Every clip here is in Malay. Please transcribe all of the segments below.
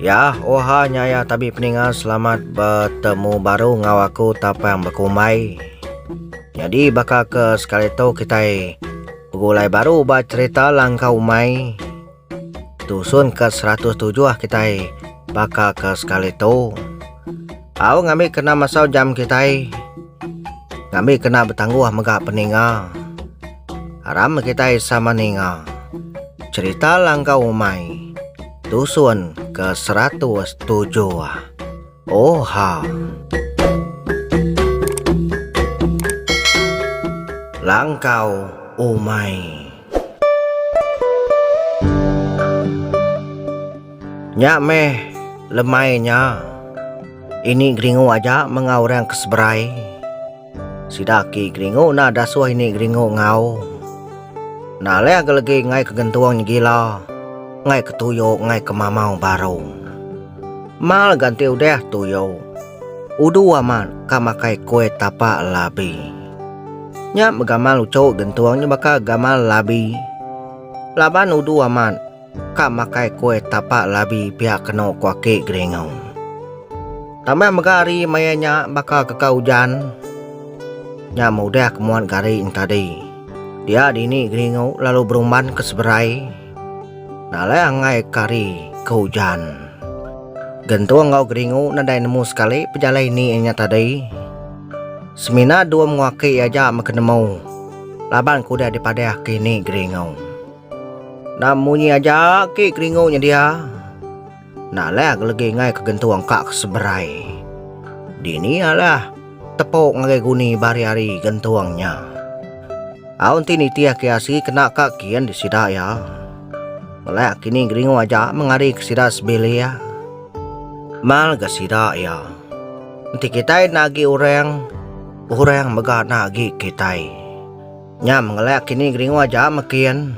Ya, ohanya ya tapi peningan selamat bertemu baru ngawaku tapang berkumai. Jadi bakal ke sekali tu kita begulai baru bercerita langkah umai. Dusun ke 107 kita bakal ke sekali tu. Au ngami kena masau jam kita. Ngami kena bertangguh megak peninga. Haram kita sama ninga. Cerita langkah umai. Dusun ke 107. Oha. Langkau umai. Nyak meh lemainya. Ini gringo aja mengaurang keseberai. Sidaki gringo na dasuah ini gringo ngau. Nah le lagi ngai kegentuang gila. Ngai ketuyo ngai kemamau baru. Mal ganti udah tuyo. Udu aman kamakai kue tapak labi. Nya megamal ucok gentuangnya bakal gamal labi. Laban udu aman kamakai kue tapak labi pihak keno kuake gringau. Tambah megari mayanya bakal kekaujan. Nya mudah kemuan gari tadi. Dia dini gringau lalu berumban ke seberai. Nalai angai kari kehujan. Gentuang ngau geringu nadai nemu sekali pejalai ini enya tadi. Semina dua menguaki aja makenemu. Laban kuda daripada kini geringu. Namunyi aja ki geringu nya dia. Nalai lagi ngai ke gentuang kak seberai. Dini alah tepuk ngai guni bari-hari gentuangnya. Aun tini tia kiasi kena kak kian disida ya. Melek kini geringo aja mengari kesida sebelia. Mal kesida ya. Nanti kita nagi orang megah nagi kita. Nya mengelak kini geringo aja makian.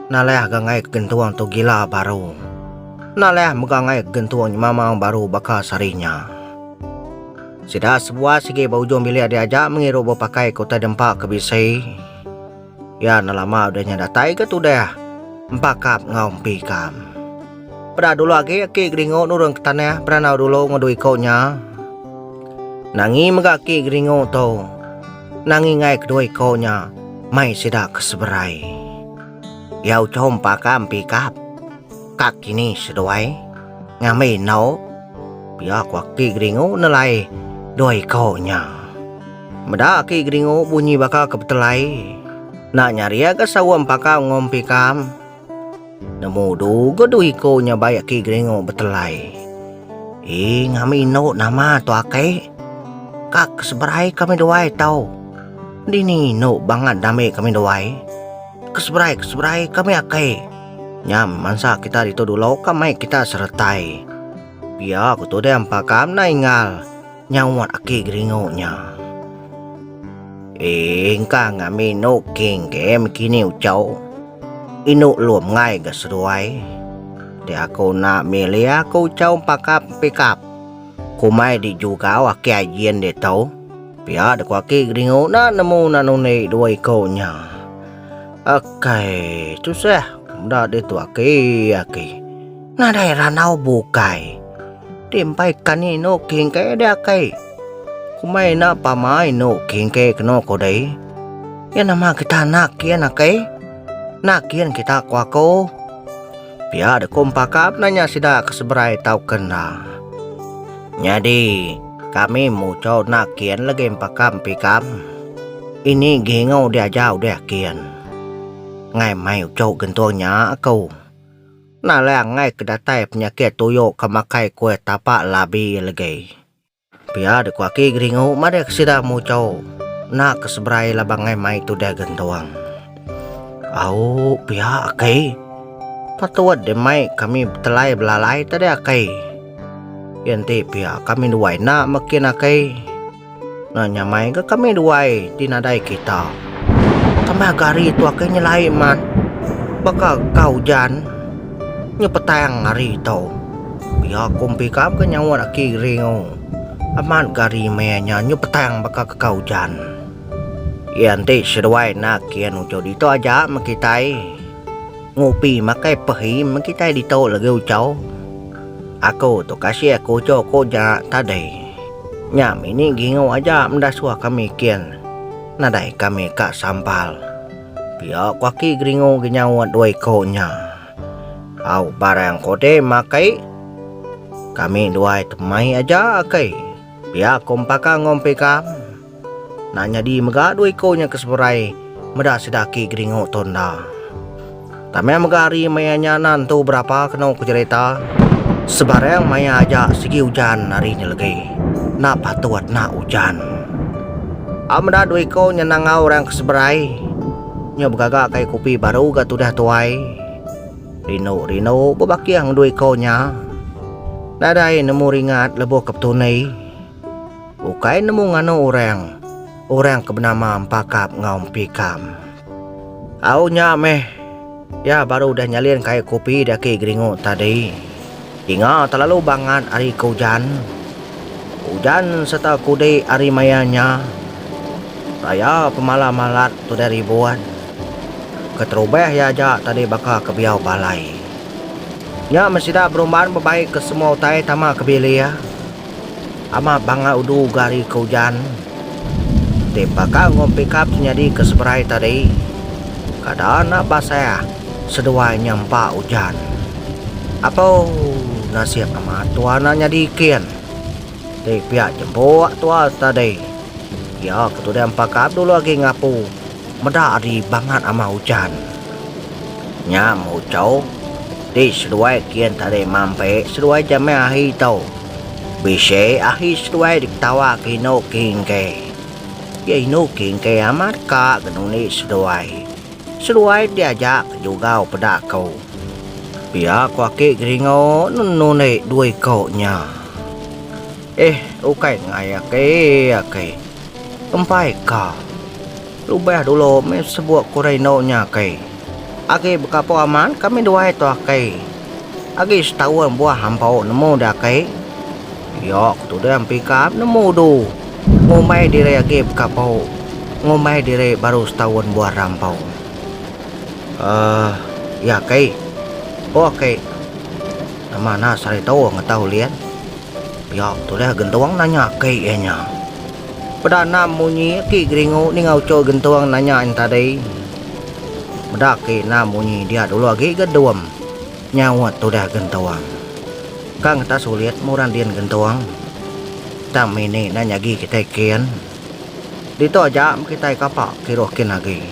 Naleh gangai kegentuang tu gila baru. Naleh megangai kegentuang mama baru bakal sarinya. Sida sebuah sige baujung bilik dia aja mengiru pakai kota dempak kebisai. Ya nalama udahnya datai ke tu dah. Empakap ngompi kam. Pada dulu lagi ki gringo nurung ketanah pernah dulu ngadui kaunya. Nangi megaki gringo to. Nangi ngai kedua kaunya mai sidak keseberai. Yau com pakam pikap. Kak kini seduai ngamai nau. Biak waki gringo nelai doi kaunya. Meda ki gringo bunyi bakal kebetelai. Nak nyari ke sawam pakam ngompi kam. Nemu dugo duiko nya bayak ki gringo betelai. Ngami no nama tu akai. Kak seberai kami doai tau. Dini no banget dame kami doai. Keseberai kami akai. Nyam mansa kita dito dulu kami kita sertai. Biar aku tu deh empakam na ingal. Nyawat aki gringo nya. Engka ngami no king kem kini ucau. Inu luom ngai ga seruai. Dia aku nak milih aku cau pakap pikap. Kumai di juga waki ajen de tau. Pia de waki gringo na nemu nanune dua ikonya. Akai, tu sah. Dah de tu aki. Na daerah nau bukai. Timpai kani no king ke dia kai. Kumai na pamai no king ke keno kodai. Ya nama kita nak kian akai. Nakian kita kuako. Pia ada kompakap nanya sida keseberai tau kena. Jadi kami muncul nakian lagi empakam pikam. Ini gingau dia jauh dia kian. Ngai mai ucau gentuangnya aku. Nalai ngai kedatai penyakit tuyo kemakai kue tapak labi lagi. Pia ada kuaki gringau madek sida muncul. Nak keseberai labang ngai mai tu dia gentuang. Au pihak akai. Patuat demai kami telai belalai tadi akai. Yanti pihak kami duai nak makin akai. Nah nyamai ke kami duai dinadai kita. Tambah gari itu akai nyelai man. Bakal kau jan. Nyepetang hari tau. Pihak kumpi kam ke nyawat aki ringo. Aman gari mayanya nyepetang bakal kau jan. Yanti seduai nak kian ucau dito aja makitai. Ngopi makai pehi makitai dito lagi ucau. Aku tu kasih aku coko ja tadi. Nyam ini gingo aja mendasua kami kian. Nadai kami kak sampal. Biar kuaki gringo ginyawat dua konya. Au barang kode makai. Kami dua temai aja akai. Biar kompaka ngompe kam. Nanya di mega dua konya keseberai. Meda sedaki gringo tonda. Tamai megari mayanya nantu berapa kena kucerita. Sebarang maya aja segi hujan hari ni lagi. Nak patuat nak hujan. Amda dua ko nyenangau orang keseberai. Nyo begagak kai kopi baru gatu dah tuai. Rino bebaki yang dua ko nya. Nadai nemu ringat lebo keptunai. Bukai nemu ngano orang kebenama empakap ngaum pikam. Au nya meh. Ya baru dah nyalin kai kopi dah ke gringo tadi. Ingat terlalu banget hari hujan. Hujan serta kudai hari mayanya. Raya pemalam malat tu dari ribuan. Keterubah ya aja tadi bakal kebiau balai. Nya mesti dah berumpamaan berbaik ke semua utai tama kebilia. Ama bangga udu gari hujan. Di bakal ngompi kap nyadi keseberai tadi. Kadang nak basah sedua nyampak hujan. Apa nasib amat tuananya dikian. Di pihak jemput tua tadi. Ya ketudian pakap dulu lagi ngapu. Meda di bangat ama hujan. Nyam ucau. Di seduai kian tadi mampe. Seduai jamai ahi tau. Bisa ahi seduai diktawa kino kingke. Ya ino kingke amat kak genuni seduai. Seduai diajak juga pada kau. Biar kuaki geringo nunune dua konya. Ukai ngaya ke. Empai ka. Lubah dulu me sebuah kureno nya ke. Agi bekapo aman kami dua itu ke. Agi setahun buah hampau nemu dah ke. Yok tu dah pikap nemu du. Ngomai dire agi bekapo. Ngomai dire baru setahun buah rampau. Ya ke. Oke. Mana sari tahu tahu lihat. Ya, tu dah gentuang nanya ke nya. Perdana munyi ki gringo ni ngau co gentuang nanya tadi. Medak ke na munyi dia dulu lagi geduam. Nyawat tu dah gentuang. Kang ta sulit muran dian gentuang. Tam ini nanya gi kita kian. Dito aja kita kapak kiroh kin lagi.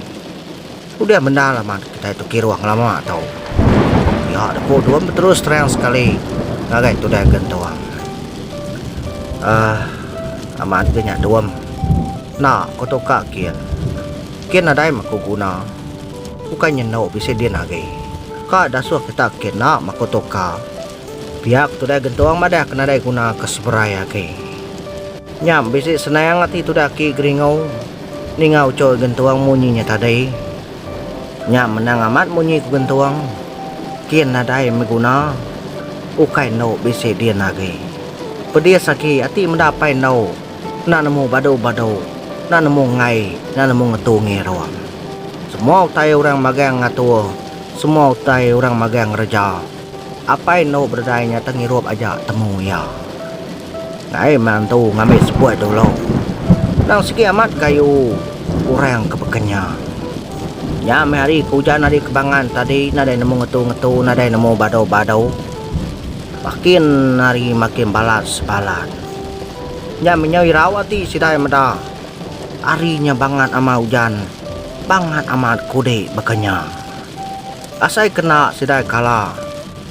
Udah benda lama kita itu kiroh lama tau. Ya, aku dua terus terang sekali. Ngagai tu dah gentuang. Amat banyak duam. Nak koto kak kian. Kian ada yang aku guna. Bukannya nak bisa dia lagi. Kak dah suah kita kian nak makoto kak. Pihak tu dah gentuang madah kena ada guna keseberaya ke. Nyam bisa senang hati tu dah ki gringau. Ningau coy gentuang munyinya tadi. Nyam menang amat munyi ku gentuang. Kian nadai meguna ukai no bisa dia lagi. Pedia saki ati mendapai no. Na nemu bado na nemu ngai, na nemu ngatu ngeruang. Semua utai orang magang ngatu. Semua utai orang magang reja. Apai no berdainya tengirup aja temu ya. Ngai mantu ngambil sebuah dulu. Nang segi amat kayu orang kebekenya. Nyam hari hujan hari kebangan tadi nadai nemu ngetu nadai nemu bado. Makin hari makin balas. Nyam menyau rawati sidai meda. Harinya bangat ama hujan. Bangat amat kude bekenya. Asai kena sidai kala.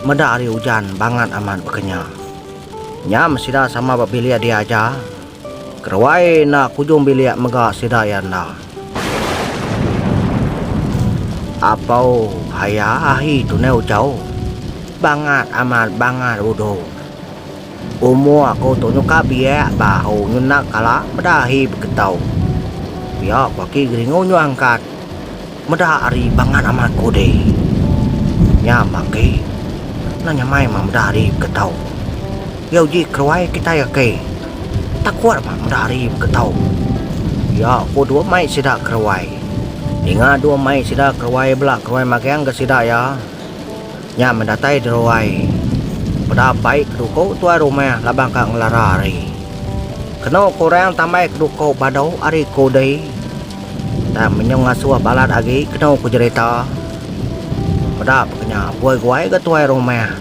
Meda hari hujan bangat amat bekenya. Nyam sidai sama babilia dia aja. Kerwai nak kujung bilia mega sidai anda. Apau haya ahi tu neu jauh. Bangat amat bangat udo. Umur aku tu nyuka biak bahu nyunak kala medahi beketau. Biak baki geringo nyuangkat. Medah hari bangat amat kude. Nyamaki. Nanya mai mah medah hari beketau. Yau ji kerwai kita ya ke. Tak kuat mah medah hari beketau. Ya aku dua mai sidak kerwai. Ingat dua mai sida kerwai belak kerwai makiang ke sida ya. Nya mendatai deruai. pada baik keduko tuai rumah labang kang larari. Kena korang tamai keduko badau ari kodai. Dan menyong ngasuh balat agi kena ku cerita. Pada pekenya buai guai ke tuai rumah.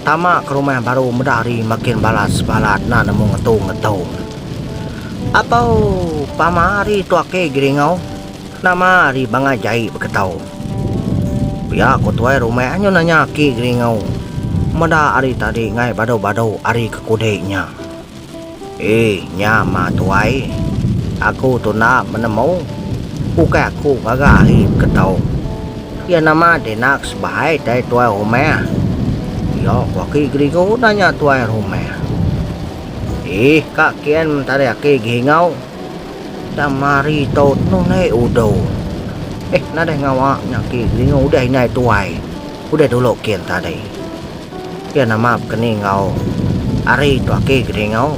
Tama ke rumah baru medari makin balas balat na nemu ngetung. Apa pamari tuake giringau. Nama ari bangajai beketau. Ya aku tuai rumah nyo nanya ki giringau. Mada ari tadi ngai badau-badau ari ke kodenya. Nyama tuai. Aku tu nak menemu. Bukan aku ngagari beketau. Ya nama denak sebahai dari tuai rumah. Ya waki giringau nanya tuai rumah. Kak kian tadi aki giringau. Damari tau nunai udo. Nada ngawa nyaki giringau udah inai tuai. Udah dulu kian tadi. Kian nama kini ngau. Ari tu aki giringau.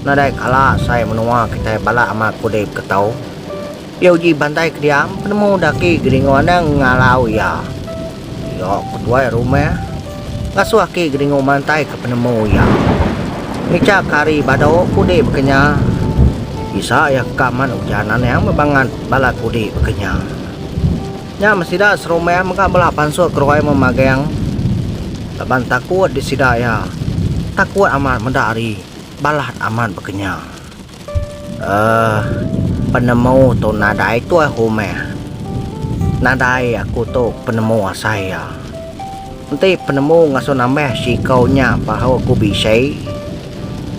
Nada kala saya menua kita bala ama kudep ketau. Ya uji bantai kediam penemu daki giringau nang ngalau ya. Ya ketua rumah. Ngasuh aki giringau mantai ke penemu ya. Nica kari badau kudep kenya. Bisa ya kaman ujanan yang membangan bala kudi bekenya. Nya masida serumah maka bala pansu keruai memagang. Laban takut di sida ya. Takut aman mendari balat aman bekenya. Penemu tu nadai tu rumah. Nadai aku tu penemu saya. Nanti penemu ngasuh nambah si kaunya bahawa aku bisa.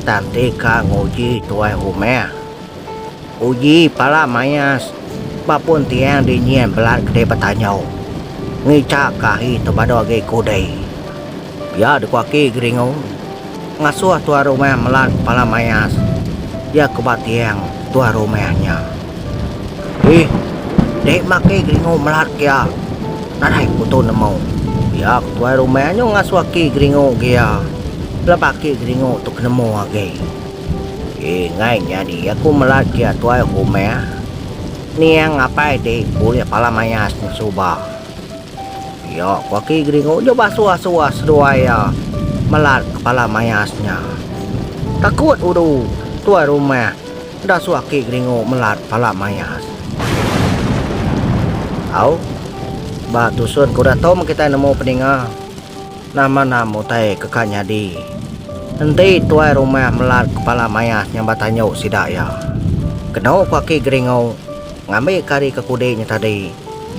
Tanti ka nguji tu rumah. Uji pala mayas bapun tiang dinyian belat kedai bertanyau. Ngicak kahi tebado agi kodai. Ya dekuaki giringau. Ngasuh tua rumah melat pala mayas. Ya kebat tiang tua rumahnya. Dek makai giringau melat kia. Nadai kutu nemu. Ya tua rumahnya ngasuh aki giringau kia. Lebaki giringau tu kenemu agi. Ngai jadi aku melat kia tuai rumah. Ni yang ngapai dek boleh pala mayas ni subah. Ya waki giringau coba suah-suah seduaya melat kepala mayasnya. Takut udu tuai rumah. Dah suaki giringau melat pala mayas. Au batu sun kuda tahu kita nemu peninga. Nama-nama tai kekanya di. Nanti tuai rumah melat kepala mayas yang batanyau si daya. Kenau kaki giringau ngambil kari ke kudenya tadi.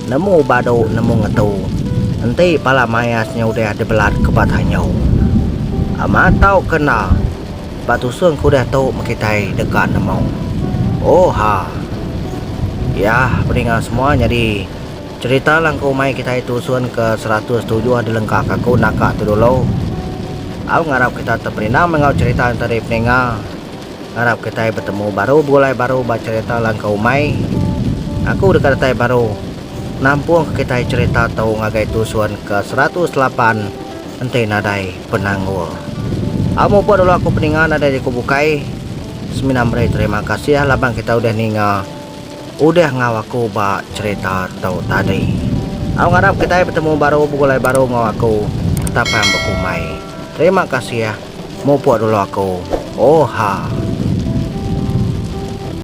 Nemu badau nemu ngetu. Nanti pala mayasnya udah dibelat ke batanyau. Amat tahu kena. Batu sun kuda tahu makitai dekat nemu. Ya peringat semua jadi cerita langkau mai kita itu sun ke 107 dilengkap aku nakak tu dulu. Aku ngarap kita terperinam mengau cerita tadi peninga. Ngarap kita bertemu baru mulai baru baca cerita langkau mai. Aku dekat tai baru. Nampung kita cerita tahu ngagai tusuan ke 108 ente nadai penanggul. Amu pun dulu aku peninga nadai aku bukai. Seminambre terima kasih labang kita udah ninga. Udah ngawaku ba cerita tahu tadi. Aku ngarap kita bertemu baru mulai baru ngawaku. Tetap yang berkumai. Terima kasih ya. Mau buat dulu aku.